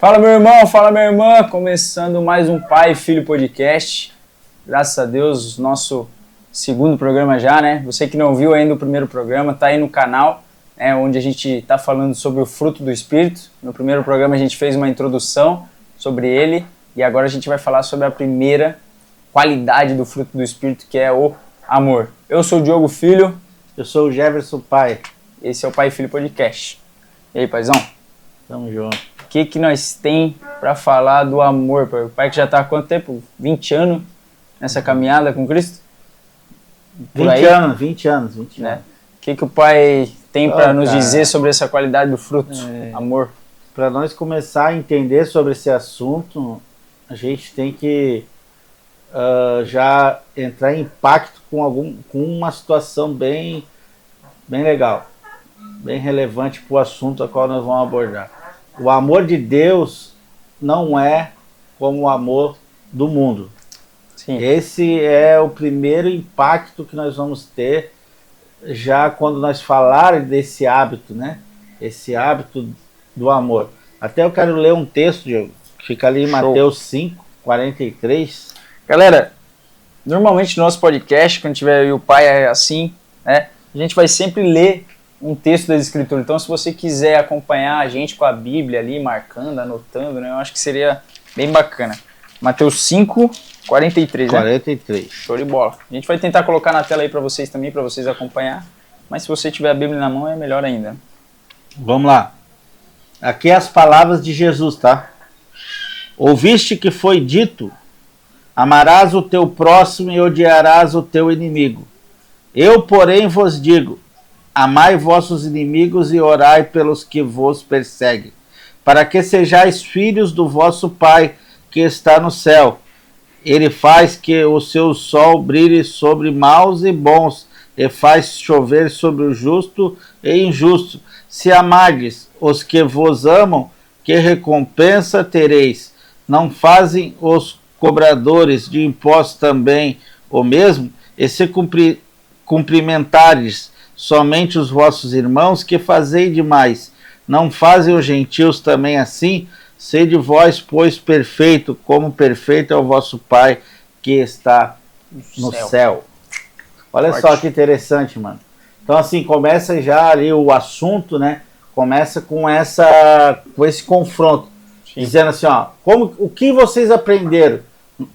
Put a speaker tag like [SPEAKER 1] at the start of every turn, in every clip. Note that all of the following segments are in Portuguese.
[SPEAKER 1] Fala meu irmão, fala minha irmã, começando mais um Pai e Filho Podcast. Graças a Deus, nosso segundo programa já, né? Você que não viu ainda o primeiro programa, tá aí no canal, onde a gente tá falando sobre o fruto do Espírito. No primeiro programa a gente fez uma introdução sobre ele e agora a gente vai falar sobre a primeira qualidade do fruto do Espírito, que é o amor. Eu sou o Diogo Filho.
[SPEAKER 2] Eu sou o Jefferson Pai.
[SPEAKER 1] Esse é o Pai e Filho Podcast. E aí, paizão?
[SPEAKER 2] Tamo junto.
[SPEAKER 1] O que nós tem para falar do amor? O pai que já está há quanto tempo? 20 anos nessa caminhada com Cristo?
[SPEAKER 2] 20 anos.
[SPEAKER 1] Né? O que o pai tem para nos dizer sobre essa qualidade do fruto? Amor.
[SPEAKER 2] Para nós começar a entender sobre esse assunto, a gente tem que já entrar em impacto com uma situação bem legal, bem relevante para o assunto a qual nós vamos abordar. O amor de Deus não é como o amor do mundo.
[SPEAKER 1] Sim.
[SPEAKER 2] Esse é o primeiro impacto que nós vamos ter já quando nós falarmos desse hábito, né? Esse hábito do amor. Até eu quero ler um texto, Diego, que fica ali em Mateus 5, 43.
[SPEAKER 1] Galera, normalmente no nosso podcast, quando tiver o pai assim, né? A gente vai sempre ler um texto das Escrituras. Então, se você quiser acompanhar a gente com a Bíblia ali, marcando, anotando, né? Eu acho que seria bem bacana. Mateus 5, 43, né?
[SPEAKER 2] 43.
[SPEAKER 1] Show de bola. A gente vai tentar colocar na tela aí para vocês também, para vocês acompanhar. Mas se você tiver a Bíblia na mão, é melhor ainda.
[SPEAKER 2] Vamos lá. Aqui é as palavras de Jesus, tá? Ouviste que foi dito: amarás o teu próximo e odiarás o teu inimigo. Eu, porém, vos digo: amai vossos inimigos e orai pelos que vos perseguem, para que sejais filhos do vosso Pai que está no céu. Ele faz que o seu sol brilhe sobre maus e bons, e faz chover sobre o justo e injusto. Se amardes os que vos amam, que recompensa tereis? Não fazem os cobradores de impostos também o mesmo? E se cumprimentares somente os vossos irmãos, que fazei demais? Não fazem os gentios também assim? Sede vós, pois, perfeito, como perfeito é o vosso Pai que está no céu. Olha só que interessante, mano. Então, assim, começa já ali o assunto, né? Começa com esse confronto. Sim. Dizendo assim, ó, o que vocês aprenderam? O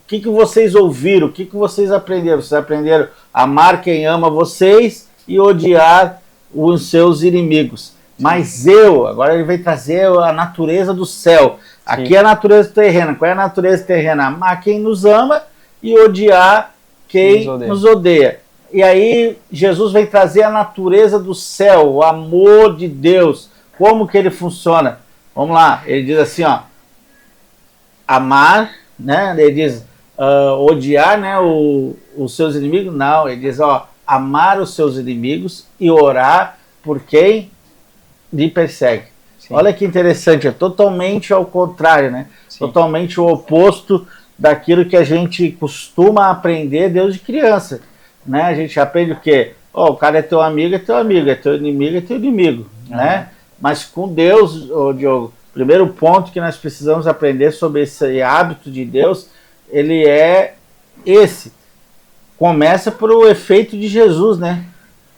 [SPEAKER 2] que vocês ouviram? O que vocês aprenderam? Vocês aprenderam a amar quem ama vocês e odiar os seus inimigos. Mas agora ele vai trazer a natureza do céu. Aqui é a natureza terrena. Qual é a natureza terrena? Amar quem nos ama e odiar quem nos odeia. E aí Jesus vem trazer a natureza do céu, o amor de Deus. Como que ele funciona? Vamos lá, ele diz assim, ó, amar, né? Ele diz odiar, né, os seus inimigos. Não, ele diz, ó, amar os seus inimigos e orar por quem lhe persegue. Sim. Olha que interessante, é totalmente ao contrário, né? Sim. Totalmente o oposto daquilo que a gente costuma aprender desde criança, né? A gente aprende o quê? O cara é teu amigo, é teu amigo, é teu inimigo, é teu inimigo, né? Mas com Deus, Diogo, primeiro ponto que nós precisamos aprender sobre esse hábito de Deus, ele é esse. Começa por o efeito de Jesus, né?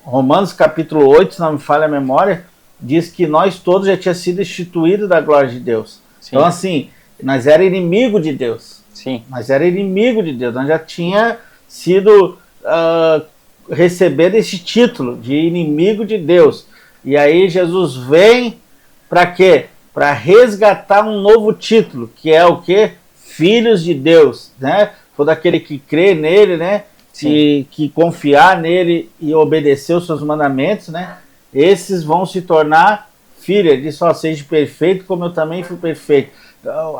[SPEAKER 2] Romanos capítulo 8, se não me falha a memória, diz que nós todos já tínhamos sido instituídos da glória de Deus. Sim. Então, assim, nós era inimigo de Deus.
[SPEAKER 1] Sim.
[SPEAKER 2] Nós era inimigo de Deus. Nós já tinha sido recebendo esse título de inimigo de Deus. E aí Jesus vem para quê? Para resgatar um novo título, que é o quê? Filhos de Deus, né? Todo aquele que crê nele, né? Que confiar nele e obedecer os seus mandamentos, né? Esses vão se tornar filhos. Ele diz, seja perfeito como eu também fui perfeito.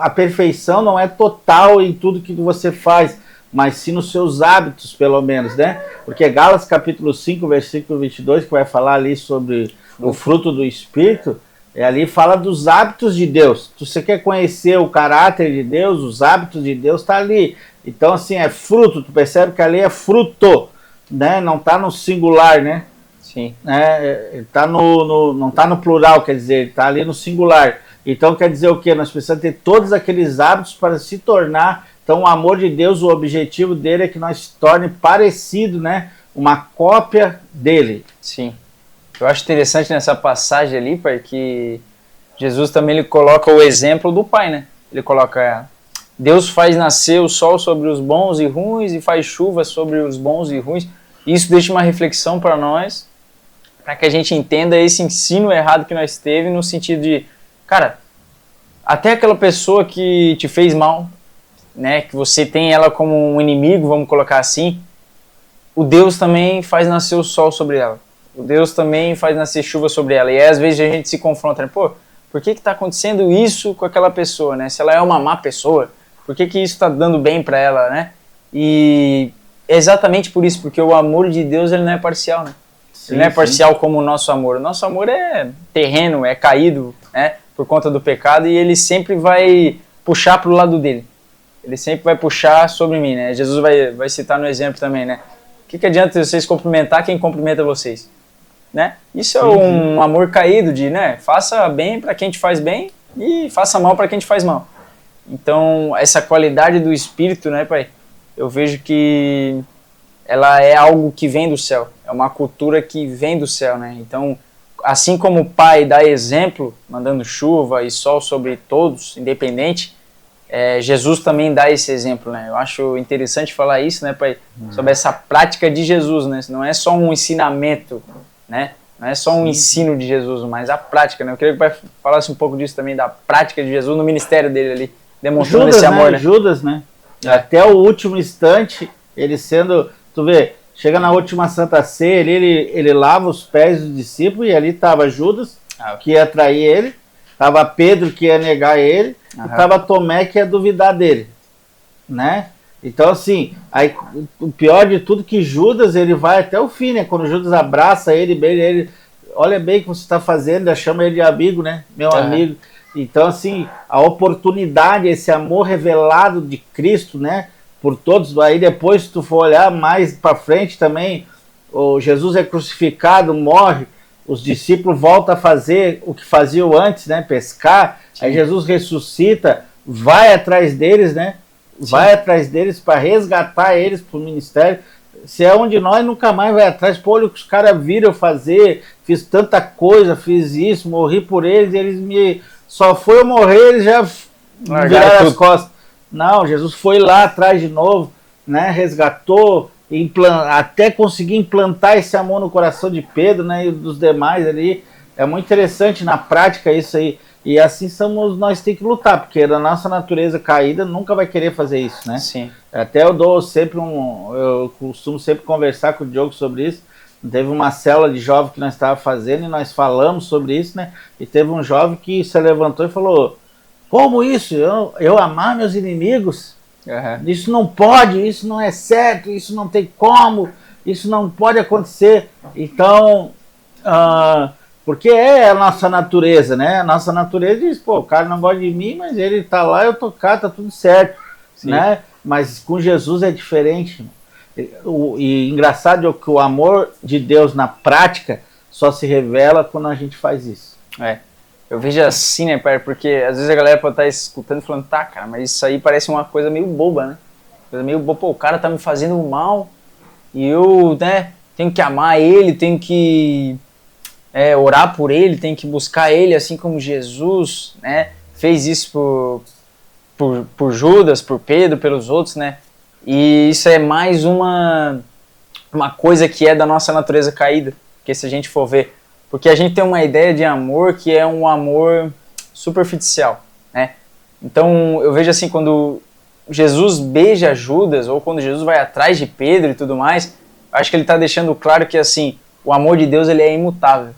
[SPEAKER 2] A perfeição não é total em tudo que você faz, mas sim nos seus hábitos, pelo menos, né? Porque Gálatas capítulo 5, versículo 22, que vai falar ali sobre o fruto do Espírito, ali fala dos hábitos de Deus. Se você quer conhecer o caráter de Deus, os hábitos de Deus, está ali. Então, assim, é fruto. Tu percebe que ali é fruto, né? Não está no singular, né?
[SPEAKER 1] Sim.
[SPEAKER 2] Tá não está no plural, quer dizer, está ali no singular. Então quer dizer o quê? Nós precisamos ter todos aqueles hábitos para se tornar. Então o amor de Deus, o objetivo dele é que nós se torne parecido, né? Uma cópia dele.
[SPEAKER 1] Sim. Eu acho interessante nessa passagem ali, pai, que Jesus também ele coloca o exemplo do Pai, né? Ele coloca, Deus faz nascer o sol sobre os bons e ruins e faz chuva sobre os bons e ruins. Isso deixa uma reflexão para nós, para que a gente entenda esse ensino errado que nós teve, no sentido de, cara, até aquela pessoa que te fez mal, né, que você tem ela como um inimigo, vamos colocar assim, o Deus também faz nascer o sol sobre ela. O Deus também faz nascer chuva sobre ela. E aí, às vezes a gente se confronta, né? Pô, por que está acontecendo isso com aquela pessoa, né? Se ela é uma má pessoa, por que isso está dando bem para ela, né? E é exatamente por isso, porque o amor de Deus ele não é parcial, né?
[SPEAKER 2] Sim,
[SPEAKER 1] ele não é parcial como o nosso amor. O nosso amor é terreno, é caído, né? Por conta do pecado, e ele sempre vai puxar para o lado dele. Ele sempre vai puxar sobre mim, né? Jesus vai citar no exemplo também, né? O que adianta vocês cumprimentar quem cumprimenta vocês? Né? Isso é um amor caído de, né? Faça bem para quem te faz bem e faça mal para quem te faz mal. Então, essa qualidade do Espírito, né, pai? Eu vejo que ela é algo que vem do céu. É uma cultura que vem do céu, né? Então, assim como o Pai dá exemplo, mandando chuva e sol sobre todos, independente, Jesus também dá esse exemplo, né? Eu acho interessante falar isso, né, pai? Sobre essa prática de Jesus, né? Não é só um ensinamento, né? Não é só um ensino de Jesus, mas a prática, né? Eu queria que o pai falasse um pouco disso também, da prática de Jesus no ministério dele ali, demonstrando
[SPEAKER 2] Judas,
[SPEAKER 1] esse amor, né?
[SPEAKER 2] Judas, né? Até o último instante, ele sendo, tu vê, chega na última Santa Ceia, ele lava os pés dos discípulos, e ali estava Judas, que ia trair ele, estava Pedro, que ia negar ele, e estava Tomé, que ia duvidar dele, né? Então, assim, aí, o pior de tudo é que Judas, ele vai até o fim, né? Quando Judas abraça ele, olha bem o que você está fazendo, chama ele de amigo, né? Meu amigo. Então, assim, a oportunidade, esse amor revelado de Cristo, né? Por todos, aí depois, se tu for olhar mais para frente também, o Jesus é crucificado, morre, os discípulos voltam a fazer o que faziam antes, né? Pescar. Sim. Aí Jesus ressuscita, vai atrás deles, né? Sim. Vai atrás deles para resgatar eles para o ministério. Se é um de nós, nunca mais vai atrás. Pô, olha o que os caras viram fazer, fiz tanta coisa, fiz isso, morri por eles, eles me... Só foi eu morrer, eles já viraram as costas. Não, Jesus foi lá atrás de novo, né? Resgatou, até conseguir implantar esse amor no coração de Pedro, né? E dos demais ali. É muito interessante na prática isso aí. E assim nós temos que lutar, porque a nossa natureza caída nunca vai querer fazer isso, né?
[SPEAKER 1] Sim.
[SPEAKER 2] Até eu costumo sempre conversar com o Diogo sobre isso. Teve uma célula de jovem que nós estávamos fazendo e nós falamos sobre isso, né? E teve um jovem que se levantou e falou: como isso? Eu amar meus inimigos? Isso não pode, isso não é certo, isso não tem como, isso não pode acontecer. Então, porque é a nossa natureza, né? A nossa natureza diz, pô, o cara não gosta de mim, mas ele tá lá, eu tô cá, tá tudo certo. Sim. Né? Mas com Jesus é diferente. E engraçado é que o amor de Deus na prática só se revela quando a gente faz isso.
[SPEAKER 1] Eu vejo assim, né, pai? Porque às vezes a galera pode estar escutando e falando, tá, cara, mas isso aí parece uma coisa meio boba, né? Coisa meio boba, pô, o cara tá me fazendo mal e eu, né, tenho que amar ele, tenho que orar por ele, tenho que buscar ele, assim como Jesus, né, fez isso por Judas, por Pedro, pelos outros, né? E isso é mais uma coisa que é da nossa natureza caída, porque se a gente for ver, porque a gente tem uma ideia de amor que é um amor superficial, né? Então eu vejo assim, quando Jesus beija Judas, ou quando Jesus vai atrás de Pedro e tudo mais, acho que ele está deixando claro que assim, o amor de Deus ele é imutável,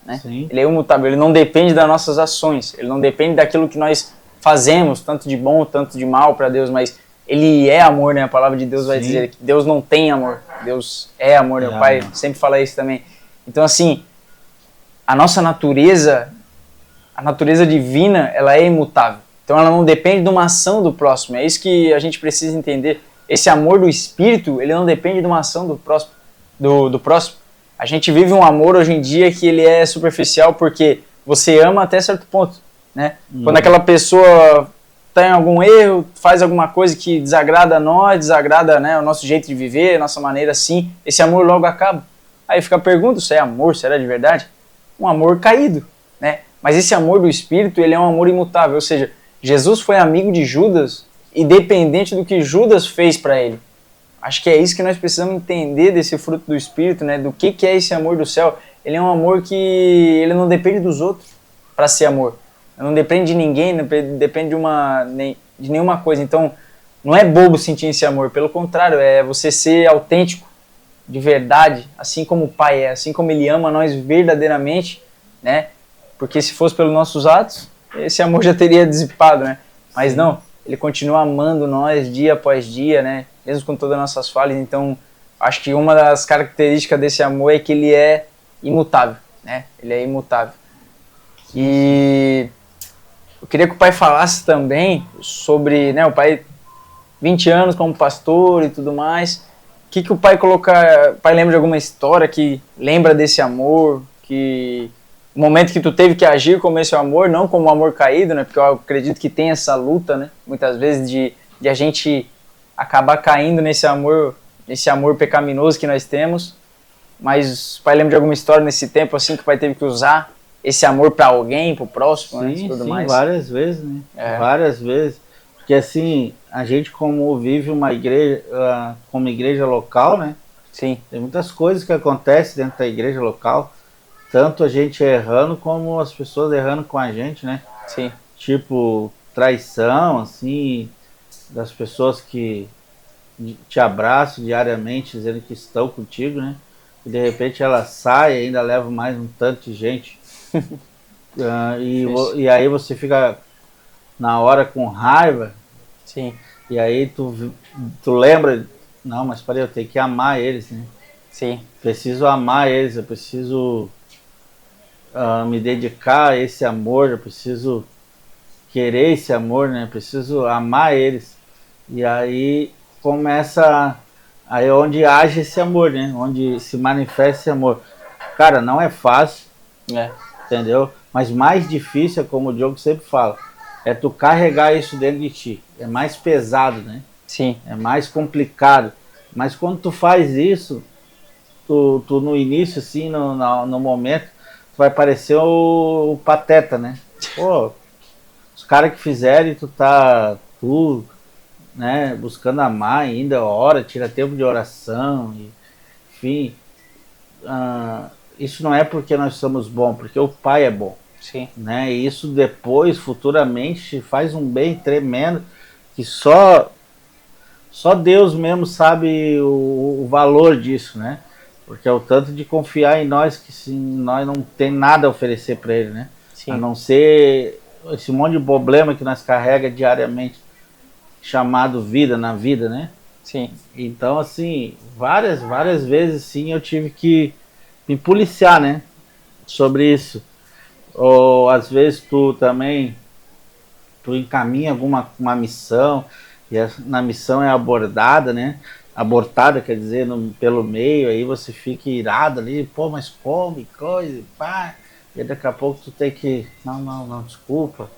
[SPEAKER 1] né? Sim. Ele é imutável, ele não depende das nossas ações, ele não depende daquilo que nós fazemos, tanto de bom, tanto de mal para Deus, mas ele é amor, né? A palavra de Deus vai Sim. dizer que Deus não tem amor, Deus é amor, né? O Pai sempre fala isso também. Então assim, a nossa natureza, a natureza divina, ela é imutável. Então ela não depende de uma ação do próximo. É isso que a gente precisa entender. Esse amor do Espírito, ele não depende de uma ação do próximo. Do próximo. A gente vive um amor hoje em dia que ele é superficial porque você ama até certo ponto. né? Quando aquela pessoa tem algum erro, faz alguma coisa que desagrada a nós, desagrada, né, o nosso jeito de viver, a nossa maneira assim, esse amor logo acaba. Aí fica a pergunta, se é amor, será de verdade? Um amor caído, né? Mas esse amor do Espírito, ele é um amor imutável, ou seja, Jesus foi amigo de Judas, independente do que Judas fez para ele. Acho que é isso que nós precisamos entender desse fruto do Espírito, né? Do que é esse amor do céu. Ele é um amor que ele não depende dos outros para ser amor. Não depende de ninguém, não depende de nenhuma coisa. Então, não é bobo sentir esse amor. Pelo contrário, é você ser autêntico, de verdade, assim como o Pai é, assim como Ele ama nós verdadeiramente, né? Porque se fosse pelos nossos atos, esse amor já teria dissipado, né? Mas não, Ele continua amando nós dia após dia, né? Mesmo com todas as nossas falhas. Então, acho que uma das características desse amor é que ele é imutável, né? Ele é imutável. E eu queria que o pai falasse também sobre, né, o pai 20 anos como pastor e tudo mais. O que o pai coloca, o pai lembra de alguma história que lembra desse amor, que o momento que tu teve que agir como esse amor, não como um amor caído, né? Porque eu acredito que tem essa luta, né? Muitas vezes de a gente acabar caindo nesse amor pecaminoso que nós temos. Mas o pai lembra de alguma história nesse tempo assim que o pai teve que usar esse amor para alguém, para o próximo,
[SPEAKER 2] sim,
[SPEAKER 1] né? Tudo
[SPEAKER 2] sim,
[SPEAKER 1] mais.
[SPEAKER 2] Várias vezes, né? Várias vezes. Porque assim, a gente como vive uma igreja, como igreja local, né?
[SPEAKER 1] Sim.
[SPEAKER 2] Tem muitas coisas que acontecem dentro da igreja local. Tanto a gente errando como as pessoas errando com a gente, né?
[SPEAKER 1] Sim.
[SPEAKER 2] Tipo, traição, assim, das pessoas que te abraçam diariamente, dizendo que estão contigo, né? E de repente ela sai e ainda leva mais um tanto de gente. E aí você fica na hora com raiva.
[SPEAKER 1] Sim.
[SPEAKER 2] E aí tu lembra, não, mas peraí, eu tenho que amar eles, né?
[SPEAKER 1] Sim.
[SPEAKER 2] Preciso amar eles, eu preciso me dedicar a esse amor, eu preciso querer esse amor, né? Preciso amar eles. E aí começa, aí é onde age esse amor, né? Onde se manifesta esse amor. Cara, não é fácil, entendeu? Mas mais difícil, como o Diogo sempre fala, é tu carregar isso dentro de ti. É mais pesado, né?
[SPEAKER 1] Sim.
[SPEAKER 2] É mais complicado. Mas quando tu faz isso, tu no início, assim, no momento, tu vai parecer o pateta, né? Pô, os caras que fizeram e tu, né, buscando amar ainda, ora, tira tempo de oração, enfim. Isso não é porque nós somos bons, porque o Pai é bom.
[SPEAKER 1] Sim.
[SPEAKER 2] Né? E isso depois, futuramente, faz um bem tremendo, que só Deus mesmo sabe o valor disso, né? Porque é o tanto de confiar em nós que sim, nós não tem nada a oferecer para Ele, né? Sim. A não ser esse monte de problema que nós carrega diariamente, chamado vida na vida, né?
[SPEAKER 1] Sim.
[SPEAKER 2] Então, assim, várias vezes, sim, eu tive que me policiar, né? Sobre isso. Ou às vezes tu encaminha uma missão e na missão é abordada, né? Abortada, quer dizer, pelo meio, aí você fica irado ali, pô, mas come, coisa, pá. E daqui a pouco tu tem que, não, desculpa,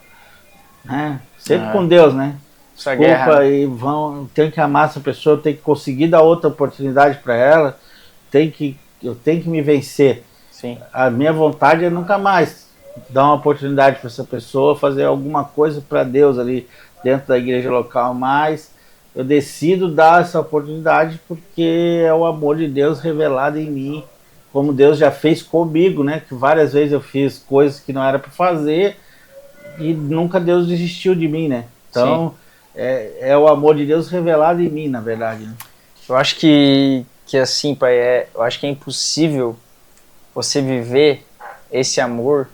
[SPEAKER 2] né? Sempre com Deus, né? Desculpa, e tem que amar essa pessoa, tem que conseguir dar outra oportunidade para ela, eu tenho que me vencer.
[SPEAKER 1] Sim.
[SPEAKER 2] A minha vontade é nunca mais dar uma oportunidade para essa pessoa fazer alguma coisa para Deus ali dentro da igreja local, mas eu decido dar essa oportunidade porque é o amor de Deus revelado em mim, como Deus já fez comigo, né? Que várias vezes eu fiz coisas que não era para fazer e nunca Deus desistiu de mim, né? Então é o amor de Deus revelado em mim, na verdade, né?
[SPEAKER 1] Eu acho que assim, pai, eu acho que é impossível você viver esse amor,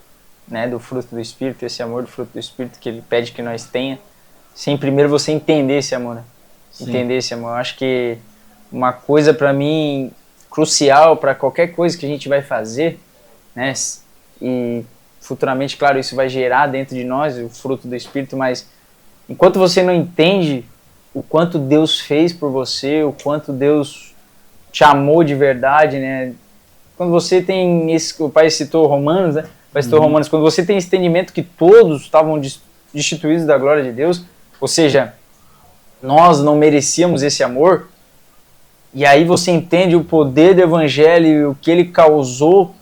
[SPEAKER 1] né, do fruto do Espírito, esse amor do fruto do Espírito que Ele pede que nós tenha, sem primeiro você entender esse amor, né? Entender esse amor. Eu acho que uma coisa para mim crucial para qualquer coisa que a gente vai fazer, né, e futuramente, claro, isso vai gerar dentro de nós o fruto do Espírito, mas enquanto você não entende o quanto Deus fez por você, o quanto Deus te amou de verdade, né? Quando você tem o pai citou Romanos, né? Pastor Romanos, quando você tem esse entendimento que todos estavam destituídos da glória de Deus, ou seja, nós não merecíamos esse amor, e aí você entende o poder do evangelho e o que ele causou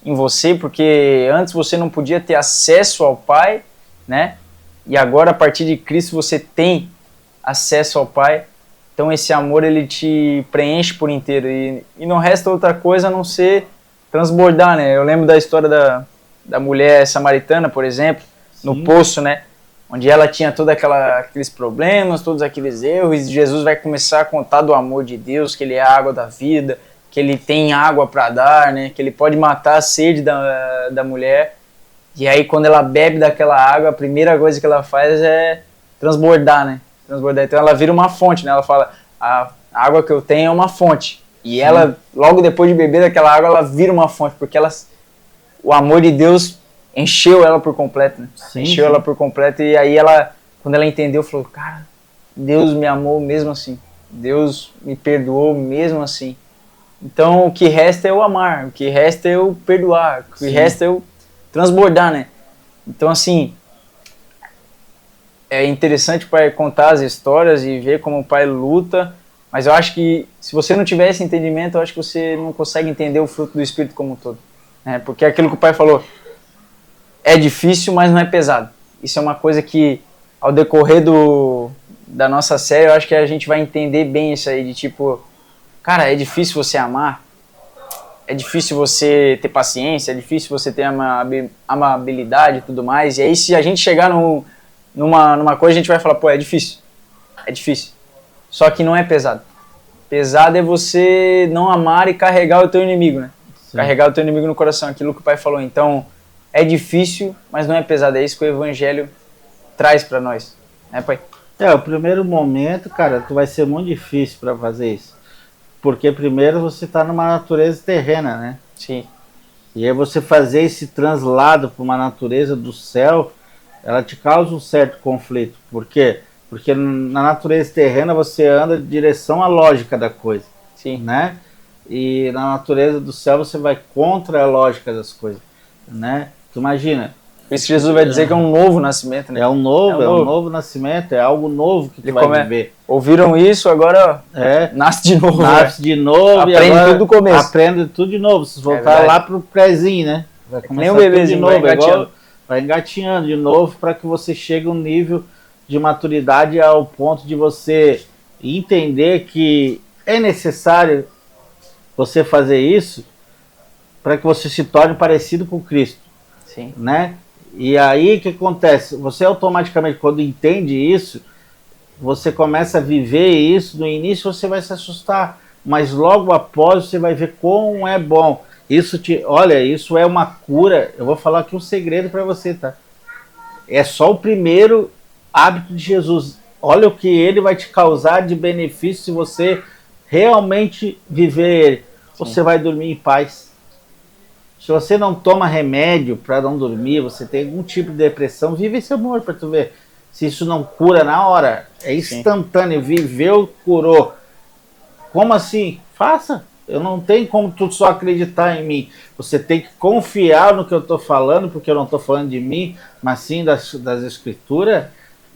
[SPEAKER 1] em você, porque antes você não podia ter acesso ao Pai, né? E agora, a partir de Cristo, você tem acesso ao Pai. Então esse amor, ele te preenche por inteiro. E não resta outra coisa a não ser transbordar, né? Eu lembro da história da mulher samaritana, por exemplo, no poço, né? Onde ela tinha todos aqueles problemas, todos aqueles erros, e Jesus vai começar a contar do amor de Deus, que ele é a água da vida, que ele tem água para dar, né? Que ele pode matar a sede da mulher. E aí, quando ela bebe daquela água, a primeira coisa que ela faz é transbordar, né? Transbordar. Então ela vira uma fonte, né? Ela fala, a água que eu tenho é uma fonte. E ela, logo depois de beber daquela água, ela vira uma fonte, porque o amor de Deus encheu ela por completo, né? Encheu ela por completo, e aí ela, quando ela entendeu, falou, cara, Deus me amou mesmo assim. Deus me perdoou mesmo assim. Então o que resta é eu amar, o que resta é eu perdoar, o que resta é eu transbordar, né? Então assim, é interessante o pai contar as histórias e ver como o pai luta, mas eu acho que se você não tiver esse entendimento, eu acho que você não consegue entender o fruto do Espírito como um todo, né? Porque é aquilo que o pai falou, é difícil, mas não é pesado. Isso é uma coisa que, ao decorrer da nossa série, eu acho que a gente vai entender bem isso aí, de tipo, cara, é difícil você amar, é difícil você ter paciência, é difícil você ter amabilidade e tudo mais, e aí se a gente chegar numa coisa, a gente vai falar, pô, é difícil. Só que não é pesado. Pesado é você não amar e carregar o teu inimigo, né? Sim. Carregar o teu inimigo no coração, aquilo que o pai falou. Então, é difícil, mas não é pesado. É isso que o evangelho traz pra nós, né, pai?
[SPEAKER 2] O primeiro momento, cara, vai ser muito difícil para fazer isso. Porque primeiro você tá numa natureza terrena, né?
[SPEAKER 1] Sim.
[SPEAKER 2] E aí você fazer esse translado para uma natureza do céu, ela te causa um certo conflito. Por quê? Porque na natureza terrena você anda em direção à lógica da coisa.
[SPEAKER 1] Sim.
[SPEAKER 2] Né? E na natureza do céu você vai contra a lógica das coisas, né? Tu imagina.
[SPEAKER 1] Por isso que Jesus vai dizer que é um novo nascimento, né?
[SPEAKER 2] É um novo nascimento, é algo novo que tu vai viver.
[SPEAKER 1] Ouviram isso, agora nasce de novo.
[SPEAKER 2] Nasce de novo.
[SPEAKER 1] Aprende tudo do começo.
[SPEAKER 2] Aprende tudo de novo. Se voltar lá pro prézinho, né?
[SPEAKER 1] Vai começar nem um bebezinho de novo,
[SPEAKER 2] vai engatinhando de novo para que você chegue a um nível de maturidade ao ponto de você entender que é necessário você fazer isso para que você se torne parecido com Cristo.
[SPEAKER 1] Sim.
[SPEAKER 2] Né? E aí o que acontece? Você automaticamente, quando entende isso, você começa a viver isso. No início você vai se assustar, mas logo após você vai ver como é bom. Olha, isso é uma cura. Eu vou falar aqui um segredo para você, tá? É só o primeiro hábito de Jesus. Olha o que ele vai te causar de benefício se você realmente viver ele. Você vai dormir em paz. Se você não toma remédio para não dormir, você tem algum tipo de depressão, vive esse amor para tu ver. Se isso não cura na hora, é instantâneo. Viveu, curou. Como assim? Faça. Eu não tenho como tu só acreditar em mim. Você tem que confiar no que eu estou falando, porque eu não estou falando de mim, mas sim das escrituras,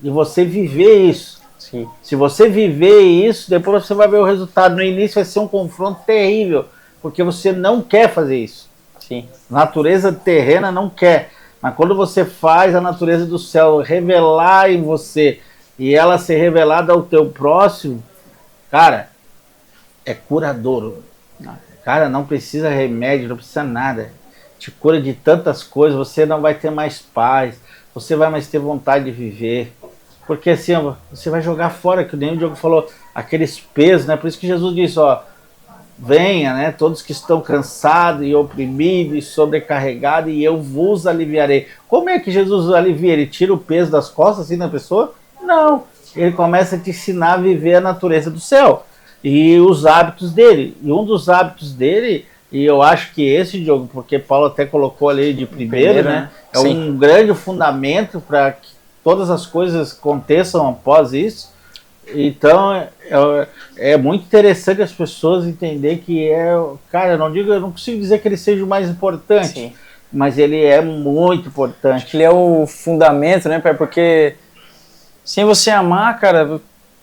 [SPEAKER 2] e você viver isso.
[SPEAKER 1] Sim.
[SPEAKER 2] Se você viver isso, depois você vai ver o resultado. No início vai ser um confronto terrível, porque você não quer fazer isso.
[SPEAKER 1] Sim.
[SPEAKER 2] Natureza terrena não quer. Mas quando você faz a natureza do céu revelar em você, e ela ser revelada ao teu próximo, cara, é curador. Cara, não precisa remédio, não precisa nada. Te cura de tantas coisas, você não vai ter mais paz, você vai mais ter vontade de viver. Porque assim, você vai jogar fora, que nem o Diogo falou, aqueles pesos, né? Por isso que Jesus disse, venha, né? Todos que estão cansados e oprimidos e sobrecarregados, e eu vos aliviarei. Como é que Jesus alivia? Ele tira o peso das costas assim da pessoa? Não. Ele começa a te ensinar a viver a natureza do céu e os hábitos dele. E um dos hábitos dele, e eu acho que esse, Diogo, porque Paulo até colocou ali de primeiro, né? É um grande fundamento para que todas as coisas aconteçam após isso. Então é muito interessante as pessoas entenderem que cara, eu não consigo dizer que ele seja o mais importante, mas ele é muito importante.
[SPEAKER 1] Acho que ele é o fundamento, né, Pai? Porque sem você amar, cara,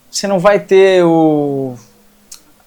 [SPEAKER 1] você não vai ter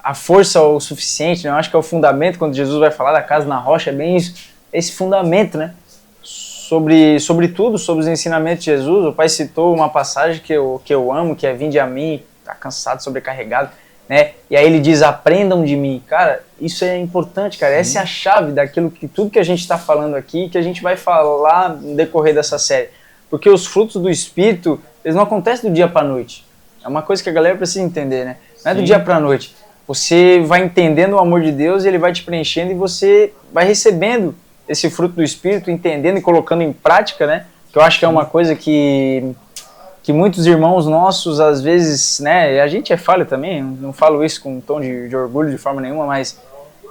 [SPEAKER 1] a força o suficiente, né? Eu acho que é o fundamento, quando Jesus vai falar da casa na rocha, é bem isso, esse fundamento, né? Sobre tudo, sobre os ensinamentos de Jesus. O Pai citou uma passagem que eu amo, que é: vinde a mim, tá cansado, sobrecarregado, né? E aí ele diz: aprendam de mim. Cara, isso é importante, cara. Essa é a chave daquilo que tudo que a gente está falando aqui, que a gente vai falar no decorrer dessa série. Porque os frutos do Espírito, eles não acontecem do dia para a noite. É uma coisa que a galera precisa entender, né? Não é do dia para a noite. Você vai entendendo o amor de Deus e ele vai te preenchendo e você vai recebendo esse fruto do Espírito, entendendo e colocando em prática, né? Que eu acho que é uma coisa que muitos irmãos nossos, às vezes, né? A gente é falho também, não falo isso com um tom de orgulho de forma nenhuma, mas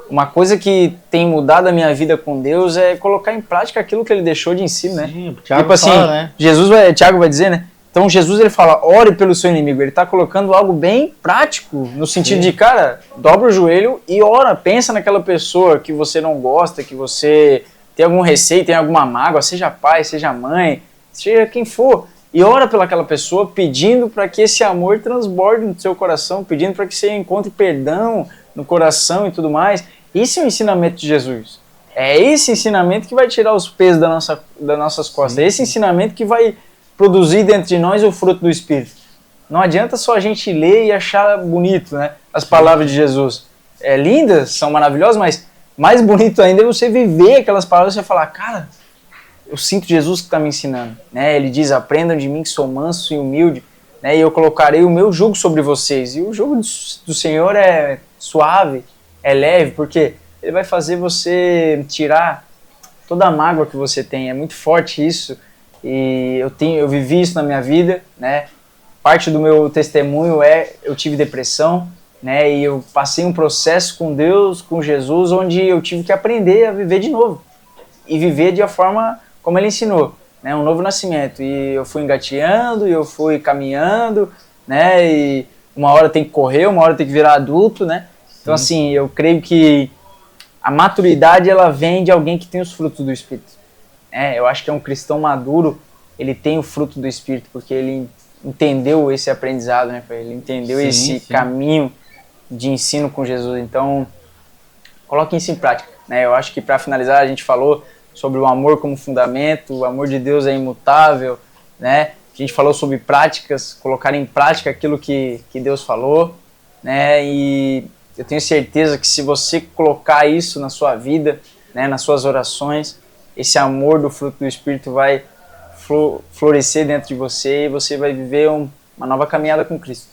[SPEAKER 1] uma coisa que tem mudado a minha vida com Deus é colocar em prática aquilo que ele deixou de ensino, né?
[SPEAKER 2] Sim, Tiago
[SPEAKER 1] tipo assim,
[SPEAKER 2] fala, né?
[SPEAKER 1] Tiago vai dizer, né? Então Jesus, ele fala: ore pelo seu inimigo. Ele está colocando algo bem prático, no sentido de, cara, dobra o joelho e ora, pensa naquela pessoa que você não gosta, que você tem algum receio, tem alguma mágoa, seja pai, seja mãe, seja quem for, e ora pelaquela pessoa, pedindo para que esse amor transborde no seu coração, pedindo para que você encontre perdão no coração e tudo mais. Esse é o ensinamento de Jesus. É esse ensinamento que vai tirar os pesos das nossas costas. É esse ensinamento que vai produzir dentro de nós o fruto do Espírito. Não adianta só a gente ler e achar bonito, né, as palavras de Jesus. É lindas, são maravilhosas, mas mais bonito ainda é você viver aquelas palavras e você falar: cara, eu sinto Jesus que está me ensinando. Né? Ele diz: aprendam de mim que sou manso e humilde, né, e eu colocarei o meu jugo sobre vocês. E o jugo do Senhor é suave, é leve, porque ele vai fazer você tirar toda a mágoa que você tem. É muito forte isso. E eu vivi isso na minha vida, né? Parte do meu testemunho eu tive depressão, né? E eu passei um processo com Deus, com Jesus, onde eu tive que aprender a viver de novo e viver de a forma como Ele ensinou, né? Um novo nascimento. E eu fui engateando, e eu fui caminhando, né? E uma hora tem que correr, uma hora tem que virar adulto, né? Então, assim, eu creio que a maturidade, ela vem de alguém que tem os frutos do Espírito. Eu acho que é um cristão maduro, ele tem o fruto do Espírito, porque ele entendeu esse aprendizado, né? Ele entendeu esse caminho de ensino com Jesus. Então, coloque isso em prática, né? Eu acho que, para finalizar, a gente falou sobre o amor como fundamento, o amor de Deus é imutável, né? A gente falou sobre práticas, colocar em prática aquilo que Deus falou, né? E eu tenho certeza que se você colocar isso na sua vida, né, nas suas orações, esse amor do fruto do Espírito vai florescer dentro de você e você vai viver uma nova caminhada com Cristo.